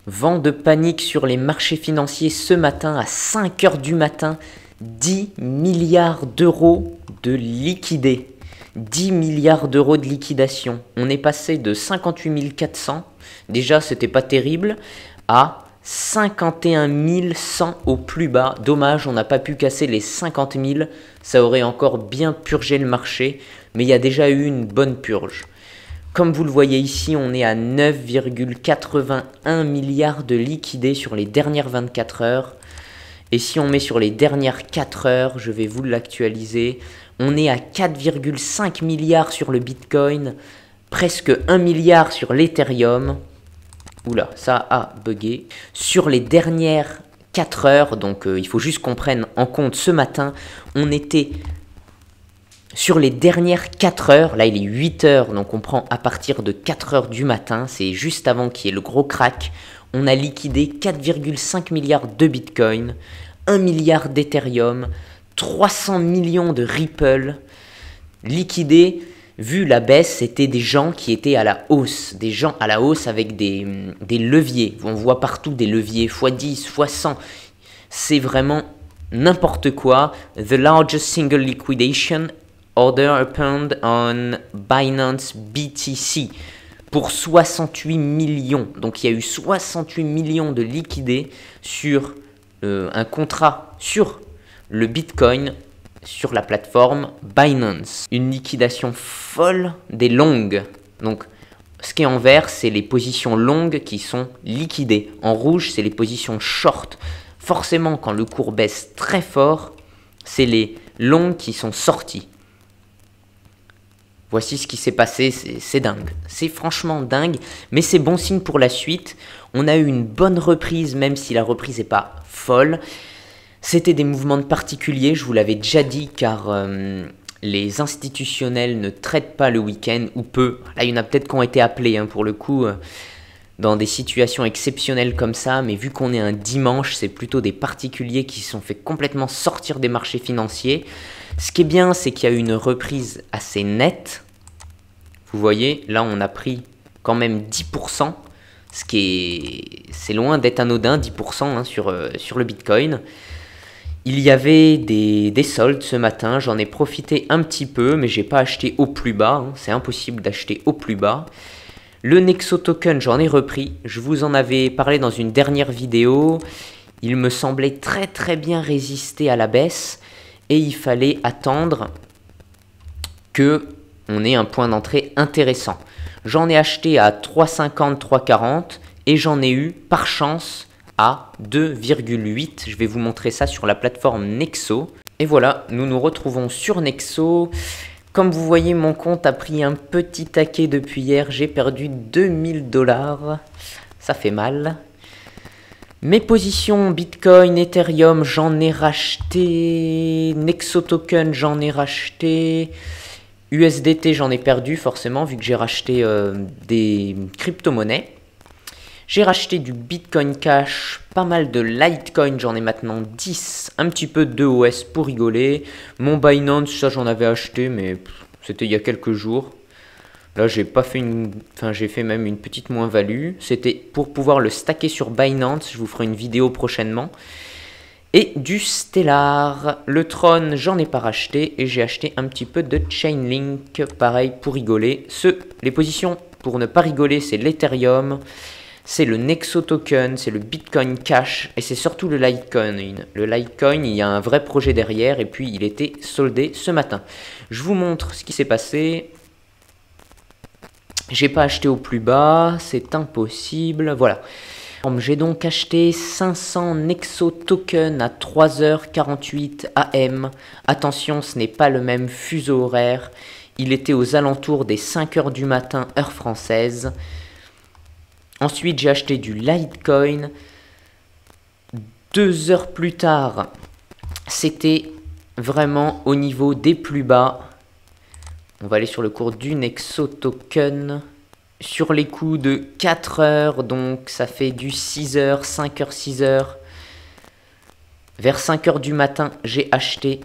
Vent de panique sur les marchés financiers ce matin à 5 heures du matin. 10 milliards d'euros de liquidés. 10 milliards d'euros de liquidation. On est passé de 58 400, déjà c'était pas terrible, à 51 100 au plus bas. Dommage, on n'a pas pu casser les 50 000, ça aurait encore bien purgé le marché, mais il y a déjà eu une bonne purge. Comme vous le voyez ici, on est à 9,81 milliards de liquidés sur les dernières 24 heures. Et si on met sur les dernières 4 heures, je vais vous l'actualiser, on est à 4,5 milliards sur le Bitcoin, presque 1 milliard sur l'Ethereum. Oula, ça a bugué. Sur les dernières 4 heures, donc il faut juste qu'on prenne en compte ce matin, on était sur les dernières 4 heures, là il est 8 heures, donc on prend à partir de 4 heures du matin, c'est juste avant qu'il y ait le gros crack, on a liquidé 4,5 milliards de Bitcoin, 1 milliard d'Ethereum, 300 millions de Ripple, liquidés. Vu la baisse, c'était des gens qui étaient à la hausse, des gens à la hausse avec des leviers. On voit partout des leviers x10, x100. C'est vraiment n'importe quoi. The largest single liquidation order opened on Binance BTC pour 68 millions. Donc il y a eu 68 millions de liquidés sur un contrat sur le Bitcoin sur la plateforme Binance. Une liquidation folle des longues. Donc, ce qui est en vert, c'est les positions longues qui sont liquidées. En rouge, c'est les positions short. Forcément, quand le cours baisse très fort, c'est les longues qui sont sorties. Voici ce qui s'est passé, c'est dingue. C'est franchement dingue, mais c'est bon signe pour la suite. On a eu une bonne reprise, même si la reprise n'est pas folle. C'était des mouvements particuliers, je vous l'avais déjà dit, car les institutionnels ne traitent pas le week-end, ou peu. Là, il y en a peut-être qui ont été appelés, pour le coup, dans des situations exceptionnelles comme ça, mais vu qu'on est un dimanche, c'est plutôt des particuliers qui se sont fait complètement sortir des marchés financiers. Ce qui est bien, c'est qu'il y a eu une reprise assez nette. Vous voyez, là, on a pris quand même 10%, c'est loin d'être anodin, 10% sur le Bitcoin. Il y avait des soldes ce matin, j'en ai profité un petit peu, mais j'ai pas acheté au plus bas, c'est impossible d'acheter au plus bas. Le Nexo Token, j'en ai repris, je vous en avais parlé dans une dernière vidéo, il me semblait très très bien résister à la baisse, et il fallait attendre que on ait un point d'entrée intéressant. J'en ai acheté à 3,50, 3,40, et j'en ai eu par chance à 2,8. Je vais vous montrer ça sur la plateforme Nexo. Et voilà, nous nous retrouvons sur Nexo. Comme vous voyez, mon compte a pris un petit taquet depuis hier. J'ai perdu 2000 $. Ça fait mal. Mes positions Bitcoin, Ethereum, j'en ai racheté. Nexo Token, j'en ai racheté. USDT, j'en ai perdu forcément vu que j'ai racheté des crypto-monnaies. J'ai racheté du Bitcoin Cash, pas mal de Litecoin, j'en ai maintenant 10, un petit peu d'EOS pour rigoler. Mon Binance, ça j'en avais acheté, mais c'était il y a quelques jours. Là, j'ai pas fait j'ai fait même une petite moins-value. C'était pour pouvoir le stacker sur Binance, je vous ferai une vidéo prochainement. Et du Stellar, le Tron, j'en ai pas racheté et j'ai acheté un petit peu de Chainlink, pareil pour rigoler. Les positions pour ne pas rigoler, c'est l'Ethereum. C'est le Nexo Token, c'est le Bitcoin Cash et c'est surtout le Litecoin. Le Litecoin, il y a un vrai projet derrière et puis il était soldé ce matin. Je vous montre ce qui s'est passé. J'ai pas acheté au plus bas, c'est impossible, voilà. J'ai donc acheté 500 Nexo Token à 3h48 AM. Attention, ce n'est pas le même fuseau horaire. Il était aux alentours des 5h du matin, heure française. Ensuite, j'ai acheté du Litecoin. 2 heures plus tard, c'était vraiment au niveau des plus bas. On va aller sur le cours du Nexo Token. Sur les coups de 4 heures, donc ça fait du 6 heures, 5 heures, 6 heures. Vers 5 heures du matin, j'ai acheté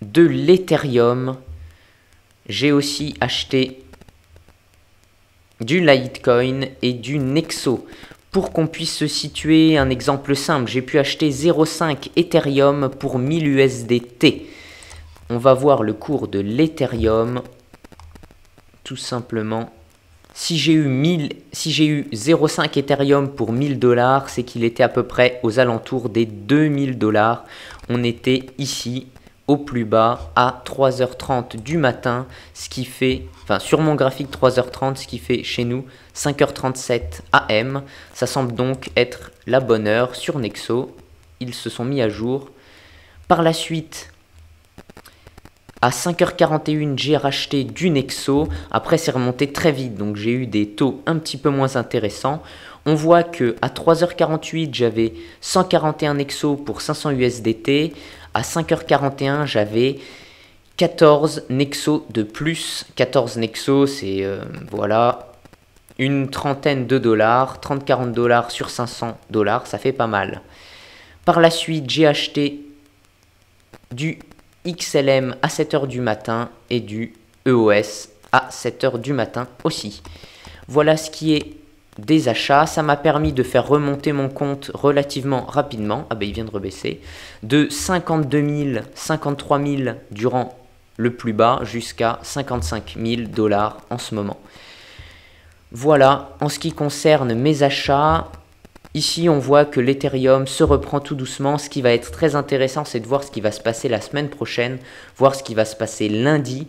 de l'Ethereum. J'ai aussi acheté du Litecoin et du Nexo. Pour qu'on puisse se situer, un exemple simple, j'ai pu acheter 0,5 Ethereum pour 1000 USDT. On va voir le cours de l'Ethereum, tout simplement. Si j'ai eu 0,5 Ethereum pour 1000 $, c'est qu'il était à peu près aux alentours des 2000 $. On était ici au plus bas à 3h30 du matin, ce qui fait, enfin sur mon graphique 3h30, ce qui fait chez nous 5h37 AM. Ça semble donc être la bonne heure sur Nexo. Ils se sont mis à jour. Par la suite, à 5h41, j'ai racheté du Nexo. Après, c'est remonté très vite, donc j'ai eu des taux un petit peu moins intéressants. On voit que à 3h48, j'avais 141 Nexo pour 500 USDT. À 5h41, j'avais 14 Nexo de plus. 14 Nexo, c'est voilà, une trentaine de dollars. 30-40 $ sur 500 $, ça fait pas mal. Par la suite, j'ai acheté du XLM à 7h du matin et du EOS à 7h du matin aussi. Voilà ce qui est des achats. Ça m'a permis de faire remonter mon compte relativement rapidement. Ah ben il vient de rebaisser. De 52 000, 53 000 durant le plus bas jusqu'à 55 000 $ en ce moment. Voilà en ce qui concerne mes achats. Ici, on voit que l'Ethereum se reprend tout doucement. Ce qui va être très intéressant, c'est de voir ce qui va se passer la semaine prochaine, voir ce qui va se passer lundi.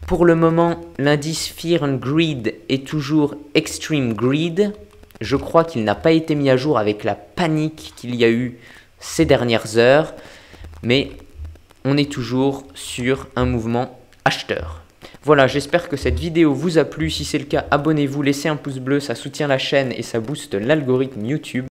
Pour le moment, l'indice Fear and Greed est toujours Extreme Greed. Je crois qu'il n'a pas été mis à jour avec la panique qu'il y a eu ces dernières heures. Mais on est toujours sur un mouvement acheteur. Voilà, j'espère que cette vidéo vous a plu. Si c'est le cas, abonnez-vous, laissez un pouce bleu, ça soutient la chaîne et ça booste l'algorithme YouTube.